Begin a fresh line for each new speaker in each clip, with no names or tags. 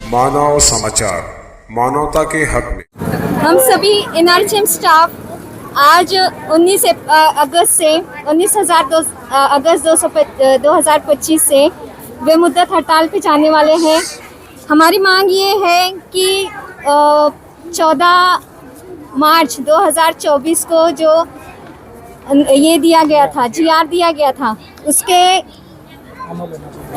मानव समाचार, मानवता के हक में।
हम सभी एनआरएचएम स्टाफ आज 19 अगस्त 2025 से बेमुद्दत हड़ताल पे जाने वाले हैं। हमारी मांग ये है कि 14 मार्च 2024 को जो ये दिया गया था, जीआर दिया गया था,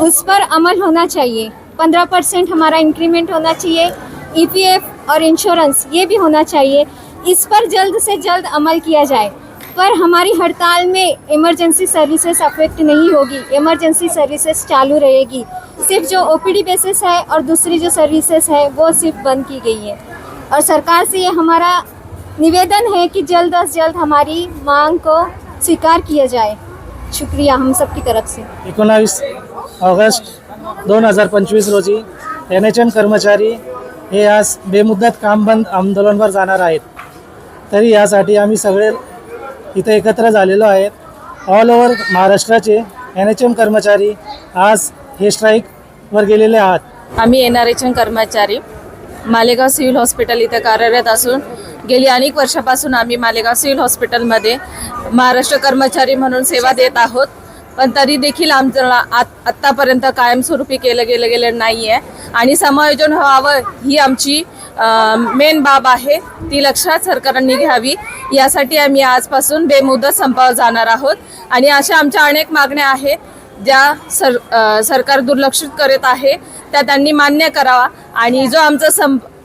उस पर अमल होना चाहिए। 15% हमारा इंक्रीमेंट होना चाहिए। ईपीएफ और इंश्योरेंस ये भी होना चाहिए। इस पर जल्द से जल्द अमल किया जाए। पर हमारी हड़ताल में इमरजेंसी सर्विसेज अफेक्ट नहीं होगी, इमरजेंसी सर्विसेज चालू रहेगी। सिर्फ जो ओपीडी बेसिस है और दूसरी जो सर्विसेज है वो सिर्फ बंद की गई है। और सरकार से ये हमारा निवेदन है कि जल्द से जल्द हमारी मांग को स्वीकार किया जाए। शुक्रिया हम सब की तरफ से।
19 ऑगस्ट 2025 रोजी एनएचएम कर्मचारी हे आज बेमुदत काम बंद आंदोलनावर जाणार आहेत। तरी यासाठी आम्ही सगळे इथे एकत्र झालेलो आहेत। ऑल ओव्हर महाराष्ट्राचे एनएचएम कर्मचारी आज हे स्ट्राईकवर गेलेले आहात।
आम्ही एनआरएचएम कर्मचारी मालेगाव सिव्हिल हॉस्पिटल इथे कार्यरत असून गेली अनेक वर्षापासून आम्ही मालेगाव सिव्हिल हॉस्पिटलमध्ये महाराष्ट्र कर्मचारी म्हणून सेवा देत आहोत। पण तरी देखील आमच्याला आत्तापर्यंत कायमस्वरूपी गेलं नाही आहे आणि समायोजन व्हावं ही आमची मेन बाब आहे, ती लक्षात सरकारने घ्यावी। यासाठी आम्ही आजपासून बेमुदत संपावर जाणार आहोत आणि अशा आमच्या अनेक मागण्या आहेत ज्या सरकार दुर्लक्षित करत आहे, त्या त्यांनी मान्य करावा। आणि जो आमचा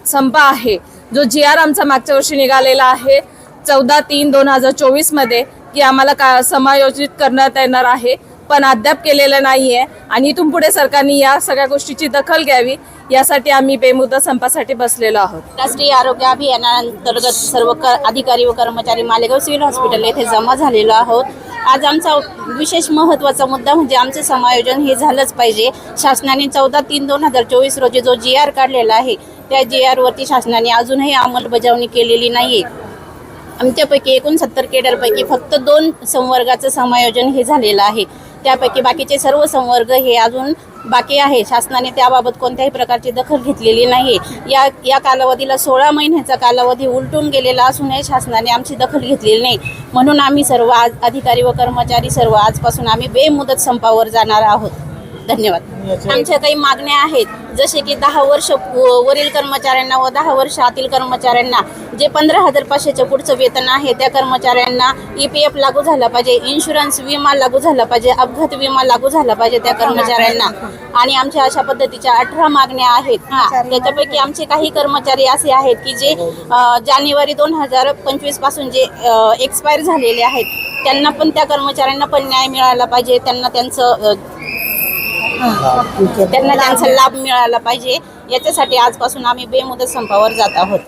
संप आहे, जो जीआर आमचा मागच्या वर्षी निघालेला आहे 14/3/2024 मध्ये, की आम्हाला समायोजित करण्यात येणार आहे, पण अद्याप केलेलं नाही आहे आणि इथून पुढे सरकारने या सगळ्या गोष्टीची दखल घ्यावी। यासाठी आम्ही बेमुदत संपासाठी बसलेलो आहोत।
राष्ट्रीय आरोग्य अभियानांतर्गत सर्व अधिकारी व कर्मचारी मालेगाव सिव्हिल हॉस्पिटल येथे जमा झालेलो आहोत। आज आमचा विशेष महत्त्वाचा मुद्दा म्हणजे आमचे समायोजन हे झालंच पाहिजे। शासनाने 14/3/2024 रोजी जो जीआर काढलेला आहे, त्या जीआरवरती शासनाने अजूनही अंमलबजावणी केलेली नाही आहे। आमच्यापैकी 69 केडरपैकी फक्त 2 संवर्गाचं समायोजन हे झालेलं आहे। त्यापैकी बाकीचे सर्व संवर्ग हे अजून बाकी आहे। शासनाने त्याबाबत कोणत्याही प्रकारची दखल घेतलेली नाही। या कालावधीला 16 महिन्याचा कालावधी उलटून गेलेला असूनही शासनाने आमची दखल घेतलेली नाही। म्हणून आम्ही सर्व अधिकारी व कर्मचारी सर्व आजपासून आम्ही बेमुदत संपावर जाणार आहोत। धन्यवाद। आमच्या काही मागण्या आहेत, जसे की 10 वर्ष वरील कर्मचाऱ्यांना व 10 वर्ष आतील कर्मचाऱ्यांना जे 15,500च्या पुढचं वेतन आहे त्या कर्मचाऱ्यांना ईपीएफ लागू झाला पाहिजे, इन्शुरन्स विमा लागू झाला पाहिजे, अपघात विमा लागू झाला पाहिजे त्या कर्मचाऱ्यांना। आणि आमच्या अशा पद्धतीच्या 18 मागण्या आहेत। त्याच्यापैकी आमचे काही कर्मचारी असे आहेत की जे जानेवारी 2025 पासून जे एक्सपायर झालेले आहेत, त्यांना पण त्या कर्मचाऱ्यांना पण न्याय मिळाला पाहिजे, त्यांना त्यांचा लाभ मिळाला पाहिजे। याच्यासाठी आजपासून आम्ही बेमुदत संपावर जात आहोत।